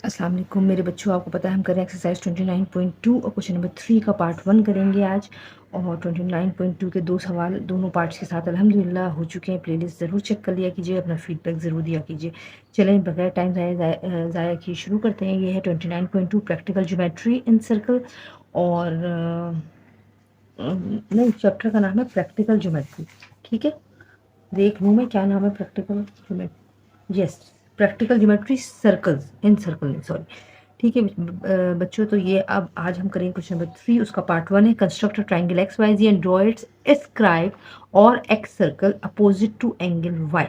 अस्सलाम वालेकुम मेरे बच्चों, आपको पता है हम करें एक्सरसाइज 29.2 और क्वेश्चन नंबर 3 का पार्ट 1 करेंगे आज। और 29.2 के 2 सवाल दोनों पार्ट्स के साथ अल्हम्दुलिल्लाह हो चुके हैं। प्लेलिस्ट ज़रूर चेक कर लिया कीजिए, अपना फीडबैक ज़रूर दिया कीजिए। चलें बगैर टाइम ज़ाया किए शुरू करते हैं। ये है 29.2 प्रैक्टिकल ज्योमेट्री इन सर्कल। और नहीं, चैप्टर का नाम है प्रैक्टिकल ज्योमेट्री। ठीक है, देख लूँ मैं क्या नाम है practical geometry. Yes, practical geometry circles in circle, sorry. ठीक है बच्चों, तो ये अब आज हम करेंगे क्वेश्चन नंबर 3, उसका पार्ट 1 है। Construct triangle X Y Z and draw its escribe or excircle opposite to angle Y.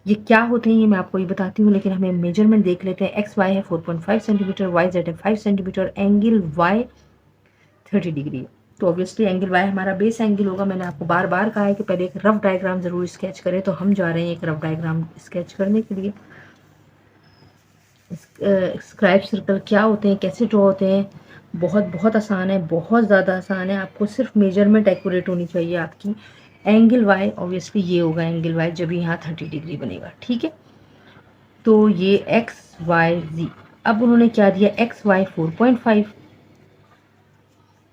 ये क्या होते हैं ये मैं आपको ये बताती हूँ, लेकिन हमें मेजरमेंट देख लेते हैं। एक्स वाई है 4.5 सेंटीमीटर, वाई जेड है 5 सेंटीमीटर, एंगल वाई 30 डिग्री है। तो ऑब्वियसली एंगल वाई हमारा बेस एंगल होगा। मैंने आपको बार बार कहा है कि पहले एक रफ डायग्राम जरूर स्केच करें, तो हम जा रहे हैं एक रफ डायग्राम स्केच करने के लिए। स्क्राइब सर्कल क्या होते हैं, कैसे ड्रॉ होते हैं, बहुत बहुत आसान है, बहुत ज़्यादा आसान है। आपको सिर्फ मेजरमेंट एक्यूरेट होनी चाहिए आपकी। एंगल वाई ऑब्वियसली ये होगा एंगल वाई जब यहाँ 30 डिग्री बनेगा। ठीक है, तो ये एक्स वाई जी। अब उन्होंने क्या दिया, X Y 4.5,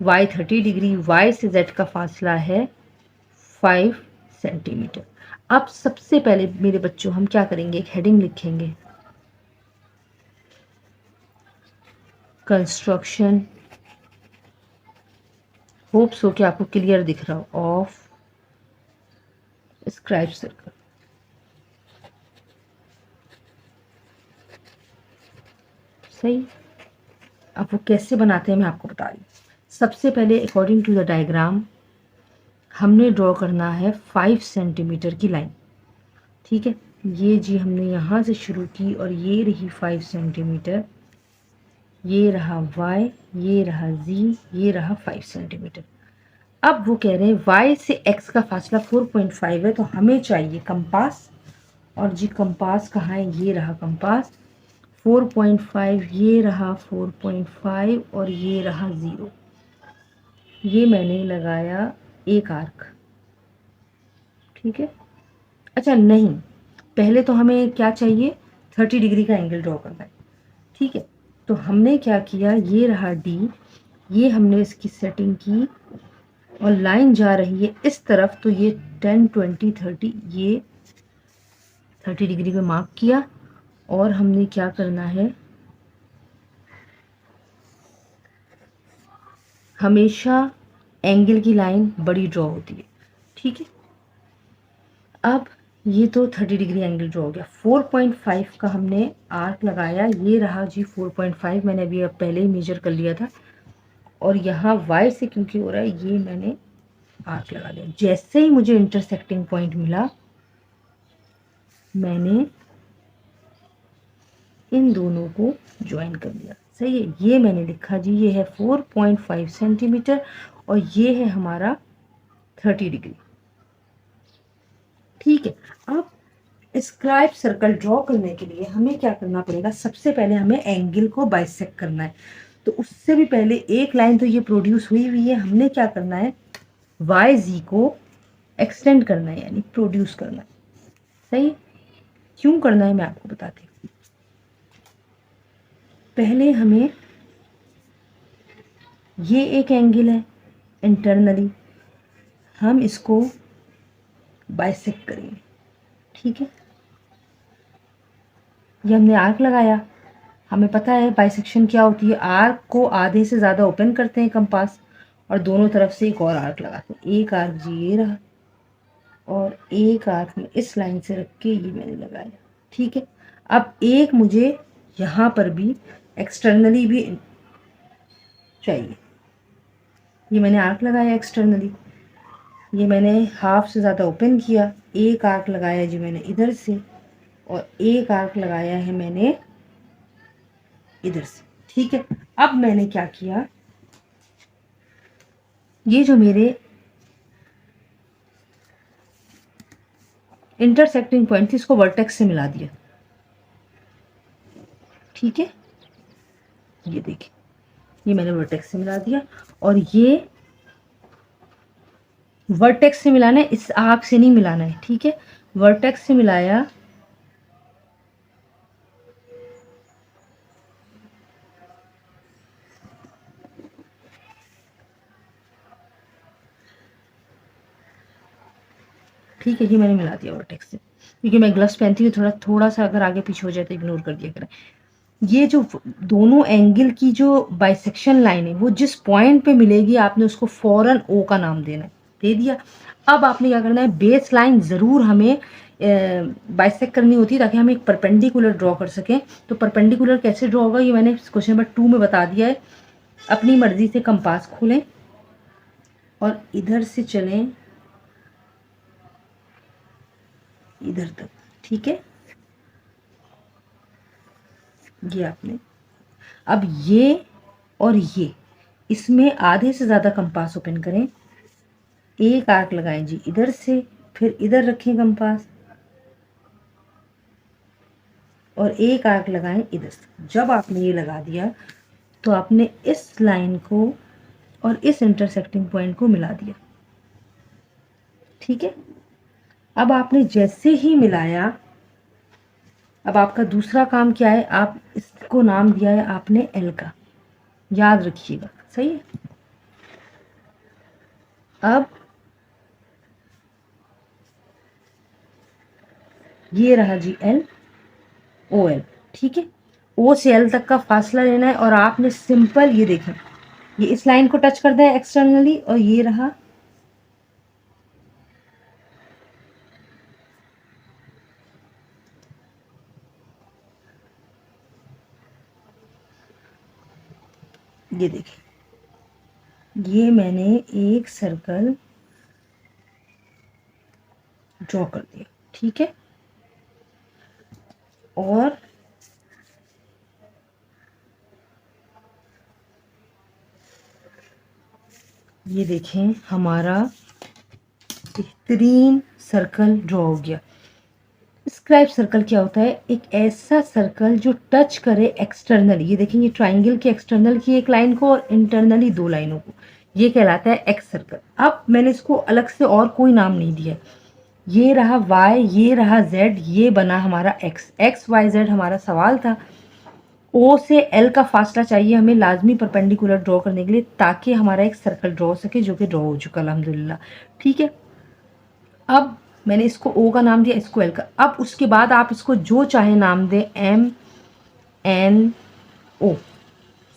Y 30 degree, Y से जेड का फासला है 5 सेंटीमीटर। अब सबसे पहले मेरे बच्चों हम क्या करेंगे, एक हेडिंग लिखेंगे, कंस्ट्रक्शन, होप सो कि आपको क्लियर दिख रहा हो, ऑफ स्क्राइब सर्कल। सही। अब वो कैसे बनाते हैं मैं आपको बता रही हूँ। सबसे पहले अकॉर्डिंग टू द डायग्राम हमने ड्रॉ करना है 5 सेंटीमीटर की लाइन। ठीक है, ये जी हमने यहाँ से शुरू की और ये रही 5 सेंटीमीटर, ये रहा y, ये रहा z, ये रहा 5 सेंटीमीटर। अब वो कह रहे हैं y से x का फासला 4.5 है, तो हमें चाहिए कंपास। और जी कंपास कहाँ है, ये रहा कंपास। 4.5, ये रहा 4.5 और ये रहा 0। ये मैंने लगाया एक आर्क। ठीक है, अच्छा नहीं, पहले तो हमें क्या चाहिए, 30 डिग्री का एंगल ड्रॉ करना है। ठीक है, तो हमने क्या किया, ये रहा डी, ये हमने इसकी सेटिंग की और लाइन जा रही है इस तरफ, तो ये 10, 20, 30, ये 30 डिग्री पे मार्क किया। और हमने क्या करना है, हमेशा एंगल की लाइन बड़ी ड्रॉ होती है। ठीक है, अब ये तो 30 डिग्री एंगल ड्रॉ हो गया। 4.5 का हमने आर्क लगाया, ये रहा जी 4.5, मैंने अभी अब पहले ही मेजर कर लिया था। और यहाँ y से क्योंकि हो रहा है, ये मैंने आर्क लगा दिया। जैसे ही मुझे इंटरसेक्टिंग पॉइंट मिला, मैंने इन दोनों को ज्वाइन कर दिया। सही है, ये मैंने लिखा जी, ये है 4.5 सेंटीमीटर और ये है हमारा 30 डिग्री। ठीक है, अब स्क्राइब सर्कल ड्रॉ करने के लिए हमें क्या करना पड़ेगा, सबसे पहले हमें एंगल को बाइसेक्ट करना है। तो उससे भी पहले एक लाइन तो ये प्रोड्यूस हुई हुई है, हमने क्या करना है, वाई जी को एक्सटेंड करना है, यानी प्रोड्यूस करना है। सही, क्यों करना है मैं आपको बताती हूँ। पहले हमें, ये एक एंगल है इंटरनली, हम इसको बाइसेक्ट करेंगे। ठीक है, ये हमने आर्क लगाया, हमें पता है बाइसेक्शन क्या होती है, आर्क को आधे से ज़्यादा ओपन करते हैं कंपास और दोनों तरफ से एक और आर्क लगाते हैं। एक आर्क जी ये रहा और एक आर्क में इस लाइन से रख के ये मैंने लगाया। ठीक है, अब एक मुझे यहाँ पर भी एक्सटर्नली भी चाहिए। ये मैंने आर्क लगाया एक्सटर्नली, ये मैंने हाफ से ज़्यादा ओपन किया, एक आर्क लगाया जी मैंने इधर से और एक आर्क लगाया है मैंने इधर से। ठीक है, अब मैंने क्या किया, ये जो मेरे इंटरसेक्टिंग पॉइंट थी इसको वर्टेक्स से मिला दिया। ठीक है, ये देखिए, ये मैंने वर्टेक्स से मिला दिया और ये वर्टेक्स से मिलाना है, इस आर्क से नहीं मिलाना है। ठीक है, वर्टेक्स से मिलाया ठीक है, ये मैंने मिला दिया वर्टेक्स से, क्योंकि मैं ग्लव्स पहनती हूँ, थोड़ा सा अगर आगे पीछे हो जाए तो इग्नोर कर दिया करें। ये जो दोनों एंगल की जो बाइसेक्शन लाइन है वो जिस पॉइंट पे मिलेगी आपने उसको फौरन ओ का नाम देना है। दे दिया। अब आपने क्या करना है, बेस लाइन ज़रूर हमें बाइसेक्ट करनी होती है ताकि हम एक परपेंडिकुलर ड्रॉ कर सकें। तो परपेंडिकुलर कैसे ड्रॉ होगा ये मैंने क्वेश्चन नंबर 2 में बता दिया है। अपनी मर्जी से कंपास खोलें और इधर से चलें इधर तक। ठीक है, ये आपने, अब ये और ये, इसमें आधे से ज़्यादा कंपास ओपन करें, एक आर्क लगाएं जी इधर से, फिर इधर रखें कंपास और एक आर्क लगाएं इधर से। जब आपने ये लगा दिया तो आपने इस लाइन को और इस इंटरसेक्टिंग पॉइंट को मिला दिया। ठीक है, अब आपने जैसे ही मिलाया, अब आपका दूसरा काम क्या है, आप इसको नाम दिया है आपने एल का, याद रखिएगा। सही है, अब ये रहा जी एल, ओ एल। ठीक है, ओ से एल तक का फासला लेना है और आपने सिंपल ये देखें, ये इस लाइन को टच करता है एक्सटर्नली और ये रहा, ये देखिए, ये मैंने एक सर्कल ड्रॉ कर दिया। ठीक है, और ये देखें हमारा बेहतरीन सर्कल ड्रॉ हो गया। स्क्राइब सर्कल क्या होता है, एक ऐसा सर्कल जो टच करे एक्सटर्नली, ये देखेंगे ट्राइंगल के एक्सटर्नल की एक लाइन को और इंटरनली दो लाइनों को, ये कहलाता है एक्स सर्कल। अब मैंने इसको अलग से और कोई नाम नहीं दिया, ये रहा वाई, ये रहा जेड, ये बना हमारा एक्स। एक्स वाई जेड हमारा सवाल था। ओ से एल का फासला चाहिए हमें लाजमी परपेंडिकुलर ड्रॉ करने के लिए, ताकि हमारा एक सर्कल ड्रॉ हो सके, जो कि ड्रॉ हो चुका अल्हम्दुलिल्लाह। ठीक है, अब मैंने इसको ओ का नाम दिया, इसको एल का। अब उसके बाद आप इसको जो चाहे नाम दें, एम एन ओ।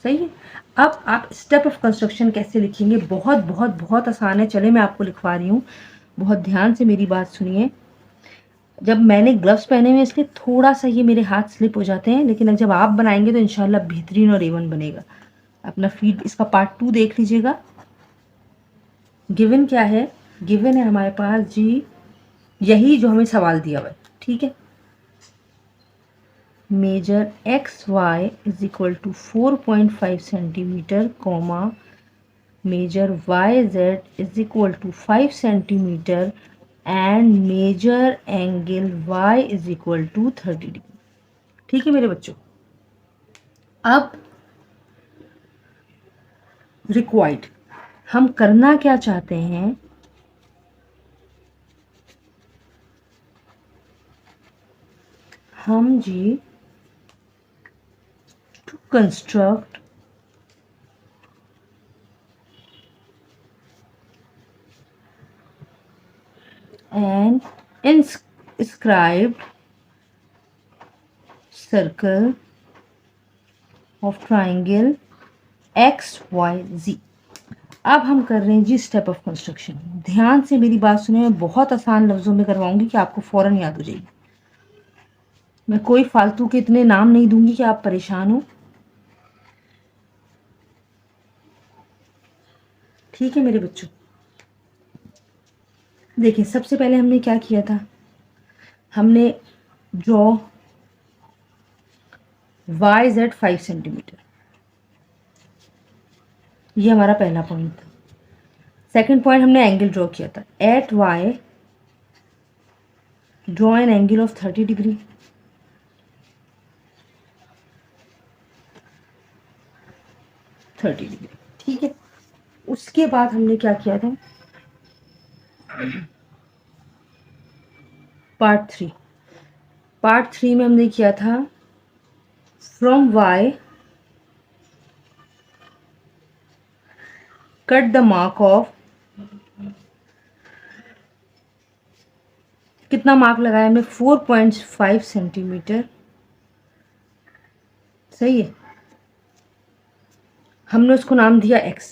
सही है, अब आप स्टेप ऑफ कंस्ट्रक्शन कैसे लिखेंगे, बहुत बहुत बहुत आसान है। चले मैं आपको लिखवा रही हूँ, बहुत ध्यान से मेरी बात सुनिए। जब मैंने ग्लव्स पहने हुए इसलिए थोड़ा सा ये मेरे हाथ स्लिप हो जाते हैं, लेकिन जब आप बनाएंगे तो इंशाल्लाह बेहतरीन और एवन बनेगा। अपना फीड इसका पार्ट 2 देख लीजिएगा। गिवन क्या है, गिवन है हमारे पास जी यही जो हमें सवाल दिया हुआ है। ठीक है, major X Y is equal to 4.5 centimetre comma major Y Z is equal to 5 centimetre and major angle Y is equal to 30 degree. ठीक है मेरे बच्चों, अब रिक्वायर्ड हम करना क्या चाहते हैं, हम जी to construct an inscribed circle of triangle X Y Z. अब हम कर रहे हैं जी स्टेप ऑफ कंस्ट्रक्शन। ध्यान से मेरी बात सुने, मैं बहुत आसान लफ्जों में करवाऊंगी कि आपको फौरन याद हो जाएगी। मैं कोई फालतू के इतने नाम नहीं दूंगी कि आप परेशान हो। ठीक है मेरे बच्चों, देखिए सबसे पहले हमने क्या किया था, हमने ड्रॉ वाई जेड 5 सेंटीमीटर, ये हमारा पहला पॉइंट था। सेकंड पॉइंट हमने एंगल ड्रॉ किया था, at Y draw an angle of 30 degree. ठीक है, उसके बाद हमने क्या किया था, पार्ट थ्री में हमने किया था from Y cut the mark of कितना मार्क लगाया हमने? 4.5 सेंटीमीटर। सही है, हमने उसको नाम दिया x।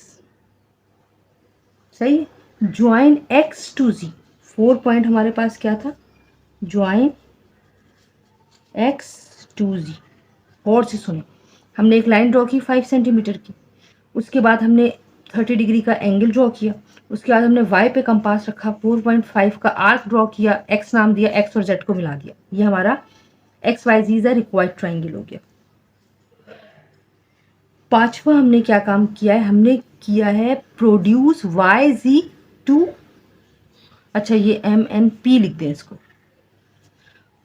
सही है, join x to z। 4 point हमारे पास क्या था? Join x to z। और से सुने, हमने एक लाइन ड्रॉ की 5 सेंटीमीटर की, उसके बाद हमने 30 डिग्री का एंगल ड्रॉ किया, उसके बाद हमने y पे कंपास रखा, 4.5 का आर्क ड्रॉ किया, x नाम दिया, x और z को मिला दिया। ये हमारा X Y Z is a required triangle हो गया। पांचवा हमने क्या काम किया है? हमने किया है प्रोड्यूस वाई जी टू, अच्छा ये एम एन पी लिख दें इसको,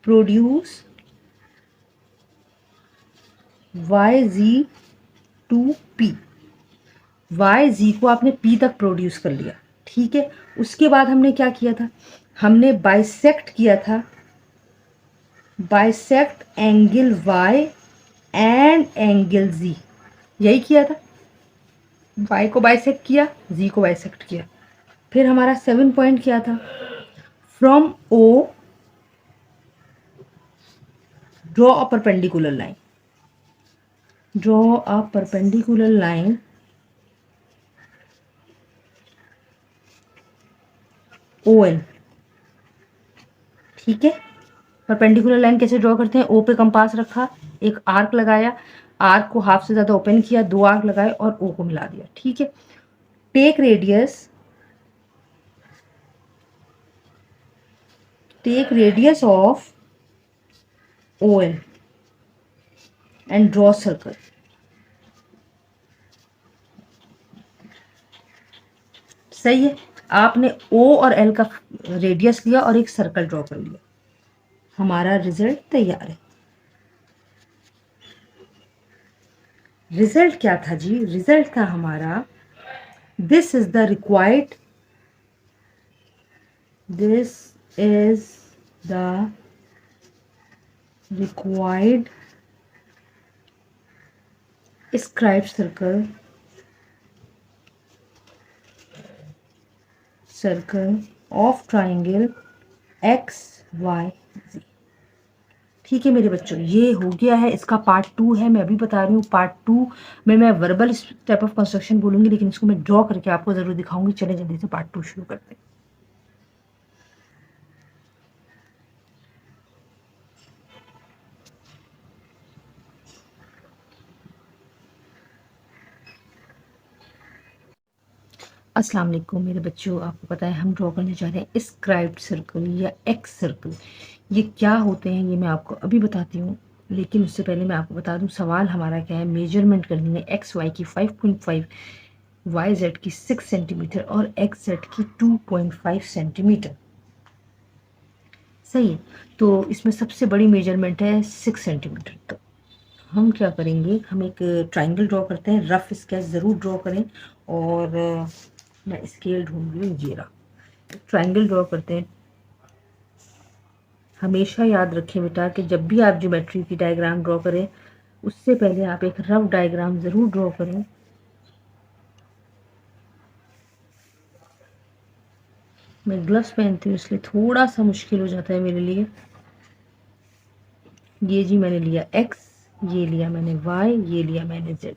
produce Y Z to P. Y Z को आपने पी तक प्रोड्यूस कर लिया, ठीक है। उसके बाद हमने क्या किया था? हमने बाइसेक्ट किया था, bisect angle Y and angle Z, यही किया था। वाई को बाइसेक्ट किया, जी को बाइसेक्ट किया। फिर हमारा 7 पॉइंट क्या था? From O draw a perpendicular line, draw a perpendicular line O N, ठीक है। परपेंडिकुलर लाइन कैसे ड्रॉ करते हैं? ओ पे कंपास रखा, एक आर्क लगाया, आर्क को हाफ से ज़्यादा ओपन किया, 2 आर्क लगाए और ओ को मिला दिया, ठीक है। Take radius of O N and draw circle. सही है, आपने ओ और एल का रेडियस लिया और एक सर्कल ड्रॉ कर लिया, हमारा रिजल्ट तैयार है। रिजल्ट क्या था जी? रिजल्ट था हमारा this is the required, this is the required scribe circle of triangle X Y Z. ठीक है मेरे बच्चों, ये हो गया है, इसका पार्ट 2 है। मैं अभी बता रही हूँ पार्ट 2 में मैं वर्बल टाइप ऑफ कंस्ट्रक्शन बोलूंगी, लेकिन इसको मैं ड्रॉ करके आपको जरूर दिखाऊंगी। चले जल्दी से पार्ट 2 शुरू करते हैं। अस्सलाम वालेकुम मेरे बच्चों, आपको पता है हम ड्रॉ करने जा रहे हैं स्क्राइब्ड सर्कल या एक्स सर्कल। ये क्या होते हैं ये मैं आपको अभी बताती हूँ, लेकिन उससे पहले मैं आपको बता दूँ सवाल हमारा क्या है। मेजरमेंट करनी है एक्स वाई की 5.5, वाई जेड की 6 सेंटीमीटर और एक्स जेड की 2.5 सेंटीमीटर। सही है, तो इसमें सबसे बड़ी मेजरमेंट है 6 सेंटीमीटर। तो हम क्या करेंगे, हम एक ट्राइंगल ड्रॉ करते हैं, रफ स्केच ज़रूर ड्रॉ करें। और मैं स्केल ढूंढ रही हूँ, ये रहा। ट्राइंगल ड्रॉ करते हैं। हमेशा याद रखें बेटा कि जब भी आप ज्योमेट्री की डायग्राम ड्रॉ करें उससे पहले आप एक रफ डायग्राम ज़रूर ड्रॉ करें। मैं ग्लव्स पहनती हूँ इसलिए थोड़ा सा मुश्किल हो जाता है मेरे लिए। ये जी मैंने लिया x, ये लिया मैंने y, ये लिया मैंने z,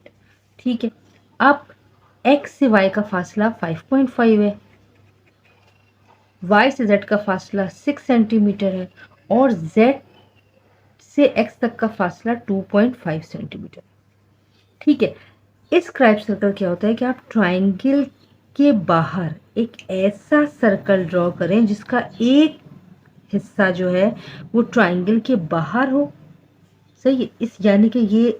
ठीक है। अब x से y का फासला 5.5 है, y से z का फासला 6 सेंटीमीटर है और z से x तक का फासला 2.5 सेंटीमीटर, ठीक है। इस क्राइब सर्कल क्या होता है कि आप ट्राइंगल के बाहर एक ऐसा सर्कल ड्रॉ करें जिसका एक हिस्सा जो है वो ट्राइंगल के बाहर हो। सही है, इस यानी कि ये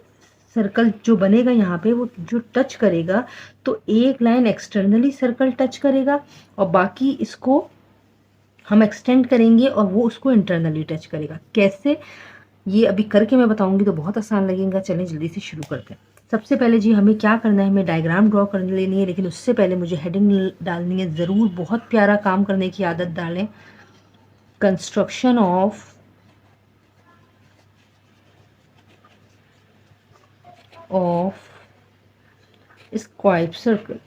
सर्कल जो बनेगा यहाँ पे वो जो टच करेगा तो एक लाइन एक्सटर्नली सर्कल टच करेगा और बाकी इसको हम एक्सटेंड करेंगे और वो उसको इंटरनली टच करेगा। कैसे, ये अभी करके मैं बताऊंगी तो बहुत आसान लगेगा। चलें जल्दी से शुरू करते हैं। सबसे पहले जी हमें क्या करना है, हमें डायग्राम ड्रॉ कर लेनी है, लेकिन उससे पहले मुझे हेडिंग डालनी है ज़रूर। बहुत प्यारा काम करने की आदत डालें। Construction of square circle.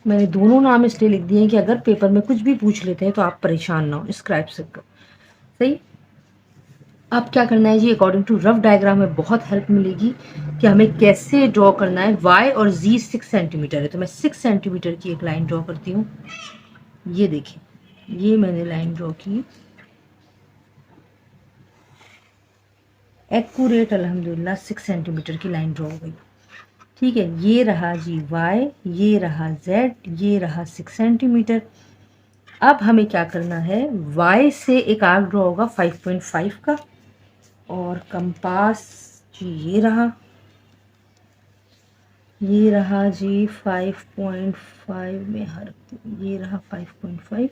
मैंने दोनों नाम इसलिए लिख दिए हैं कि अगर पेपर में कुछ भी पूछ लेते हैं तो आप परेशान ना हो। स्क्राइब सर्कल, सही। अब क्या करना है जी, अकॉर्डिंग टू रफ डायग्राम में बहुत हेल्प मिलेगी कि हमें कैसे ड्रॉ करना है। y और z 6 सेंटीमीटर है, तो मैं 6 सेंटीमीटर की एक लाइन ड्रॉ करती हूँ। ये देखिए, ये मैंने लाइन ड्रॉ की, एक्यूरेट अल्हम्दुलिल्लाह 6 सेंटीमीटर की लाइन ड्रॉ हो गई। ठीक है, ये रहा जी y, ये रहा z, ये रहा 6 सेंटीमीटर। अब हमें क्या करना है, y से एक आर्क ड्रॉ होगा 5.5 का, और कंपास जी ये रहा जी 5.5 में हर, ये रहा 5.5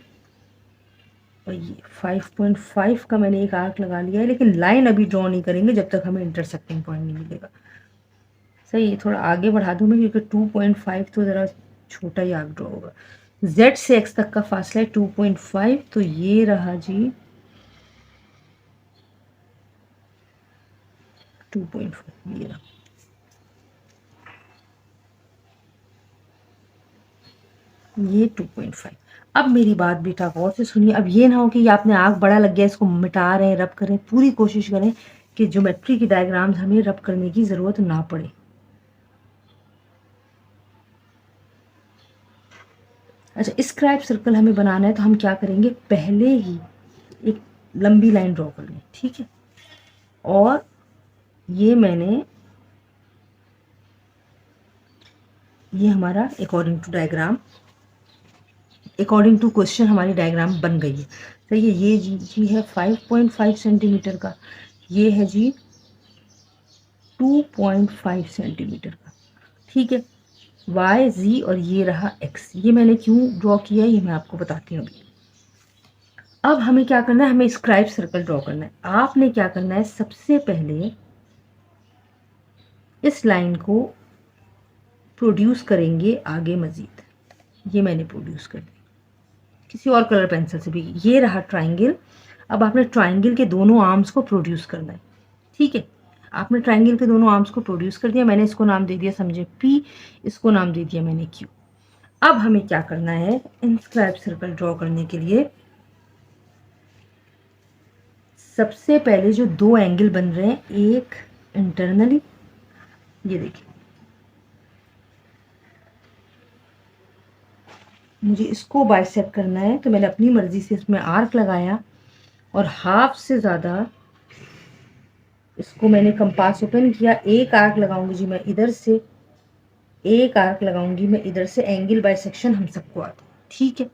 और ये 5.5 का मैंने एक आर्क लगा लिया है, लेकिन लाइन अभी ड्रॉ नहीं करेंगे जब तक हमें इंटरसेक्टिंग पॉइंट नहीं मिलेगा। सही है, थोड़ा आगे बढ़ा दूँ मैं क्योंकि 2.5 तो ज़रा छोटा ही आर्क ड्रॉ होगा। z से x तक का फासला है 2.5, तो ये रहा जी 2.5, ये रहा। ये 2.5। अब मेरी बात बेटा गौर से सुनिए। अब ये ना हो कि आपने आँख बड़ा लग गया, इसको मिटा रहे हैं, रब करें। पूरी कोशिश करें कि ज्योमेट्री की डायग्राम्स हमें रब करने की ज़रूरत ना पड़े। अच्छा, स्क्राइब सर्कल हमें बनाना है तो हम क्या करेंगे, पहले ही एक लंबी लाइन ड्रॉ कर लें, ठीक है। और ये मैंने, ये हमारा according to diagram, according to question हमारी डायग्राम बन गई है। तो ये जी है 5.5 सेंटीमीटर का, ये है जी 2.5 सेंटीमीटर का, ठीक है। y, z और ये रहा x। ये मैंने क्यों ड्रॉ किया है ये मैं आपको बताती हूँ अभी। अब हमें क्या करना है, हमें स्क्राइब सर्कल ड्रॉ करना है। आपने क्या करना है, सबसे पहले इस लाइन को प्रोड्यूस करेंगे आगे मजीद। ये मैंने प्रोड्यूस कर दी किसी और कलर पेंसिल से भी। ये रहा ट्राइंगल। अब आपने ट्राइंगल के दोनों आर्म्स को प्रोड्यूस करना है, ठीक है। आपने ट्राइंगल के दोनों आर्म्स को प्रोड्यूस कर दिया। मैंने इसको नाम दे दिया समझे P, इसको नाम दे दिया मैंने Q। अब हमें क्या करना है, इंस्क्राइब सर्कल ड्रॉ करने के लिए सबसे पहले जो दो एंगल बन रहे हैं, एक इंटरनली, ये देखिए, मुझे इसको बाइसेक्ट करना है, तो मैंने अपनी मर्जी से इसमें आर्क लगाया और हाफ से ज़्यादा इसको मैंने कंपास ओपन किया। एक आर्क लगाऊंगी जी मैं इधर से, एक आर्क लगाऊंगी मैं इधर से। एंगल बाइसेक्शन हम सबको आता है, ठीक है।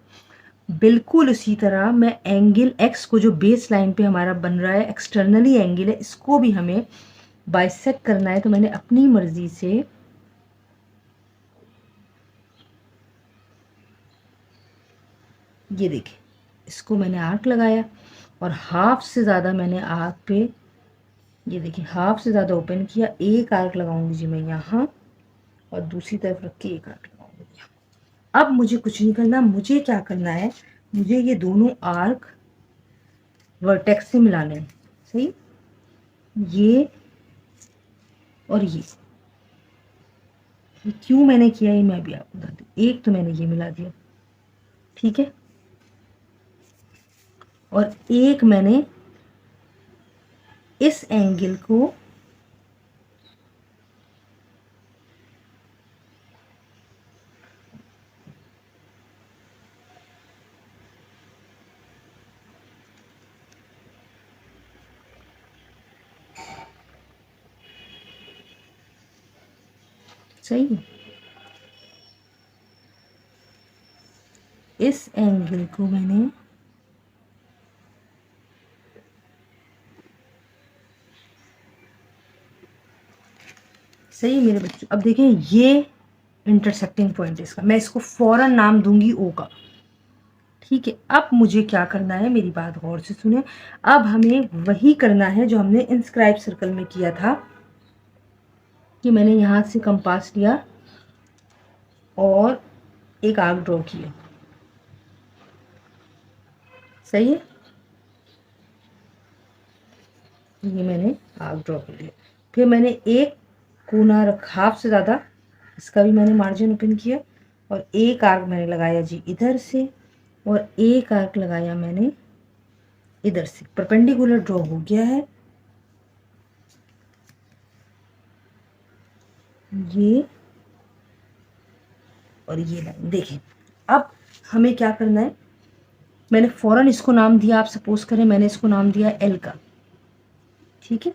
बिल्कुल इसी तरह मैं एंगल x को, जो बेस लाइन पे हमारा बन रहा है एक्सटर्नली एंगल है, इसको भी हमें बाइसेक्ट करना है। तो मैंने अपनी मर्जी से ये देखिए, इसको मैंने आर्क लगाया और हाफ से ज़्यादा मैंने आर्क पे, ये देखिए, हाफ से ज़्यादा ओपन किया। एक आर्क लगाऊंगी जी मैं यहाँ और दूसरी तरफ रख के एक आर्क लगाऊंगी यहाँ। अब मुझे कुछ नहीं करना, मुझे क्या करना है, मुझे ये दोनों आर्क वर्टेक्स से मिलाने हैं, सही। ये और ये क्यों मैंने किया ये मैं भी आपको बता दूँ। एक तो मैंने ये मिला दिया, ठीक है, और एक मैंने इस एंगल को सही है, इस एंगल को मैंने सही मेरे बच्चों। अब देखें, ये इंटरसेक्टिंग पॉइंट है इसका, मैं इसको फौरन नाम दूंगी O का, ठीक है। अब मुझे क्या करना है, मेरी बात गौर से सुने। अब हमें वही करना है जो हमने इंस्क्राइब सर्कल में किया था, कि मैंने यहाँ से कंपास लिया और एक आर्क ड्रॉ किया, सही है। ये मैंने आर्क ड्रॉ कर लिया। फिर मैंने एक कोना रखा, हाफ से ज़्यादा, इसका भी मैंने मार्जिन ओपन किया और एक आर्क मैंने लगाया जी इधर से, और एक आर्क लगाया मैंने इधर से। परपेंडिकुलर ड्रॉ हो गया है। ये और ये लाइन देखें। अब हमें क्या करना है, मैंने फ़ौरन इसको नाम दिया, आप सपोज करें मैंने इसको नाम दिया एल का, ठीक है।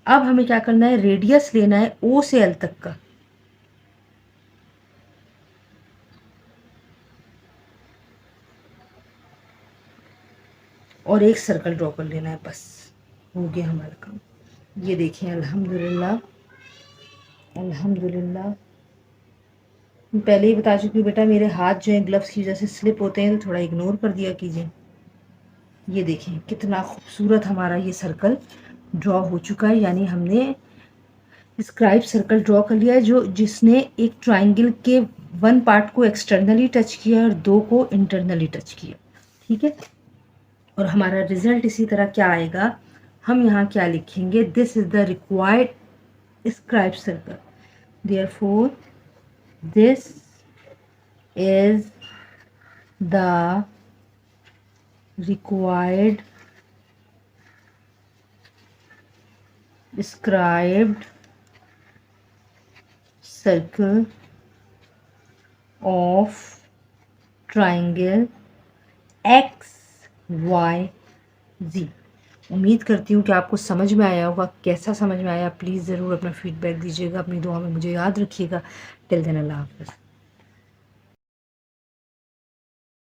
अब हमें क्या करना है, रेडियस लेना है ओ से एल तक का। और एक सर्कल ड्रॉ कर लेना है, बस हो गया हमारा काम। ये देखिए अल्हम्दुलिल्लाह, अल्हम्दुलिल्लाह। मैं पहले ही बता चुकी हूँ बेटा, मेरे हाथ जो हैं ग्लव्स की वजह से स्लिप होते हैं, तो थोड़ा इग्नोर कर दिया कीजिए। ये देखें कितना खूबसूरत हमारा ये सर्कल ड्रॉ हो चुका है, यानी हमने स्क्राइब सर्कल ड्रॉ कर लिया है, जो जिसने एक ट्राइंगल के वन पार्ट को एक्सटर्नली टच किया और दो को इंटरनली टच किया, ठीक है। और हमारा रिजल्ट इसी तरह क्या आएगा, हम यहाँ क्या लिखेंगे, this is the required scribe circle, therefore this is the required scribed circle of triangle x y z। उम्मीद करती हूँ कि आपको समझ में आया होगा। कैसा समझ में आया प्लीज़ ज़रूर अपना फीडबैक दीजिएगा, अपनी दुआ में मुझे याद रखिएगा। टिल देन अल्लाह हाफ़िज़।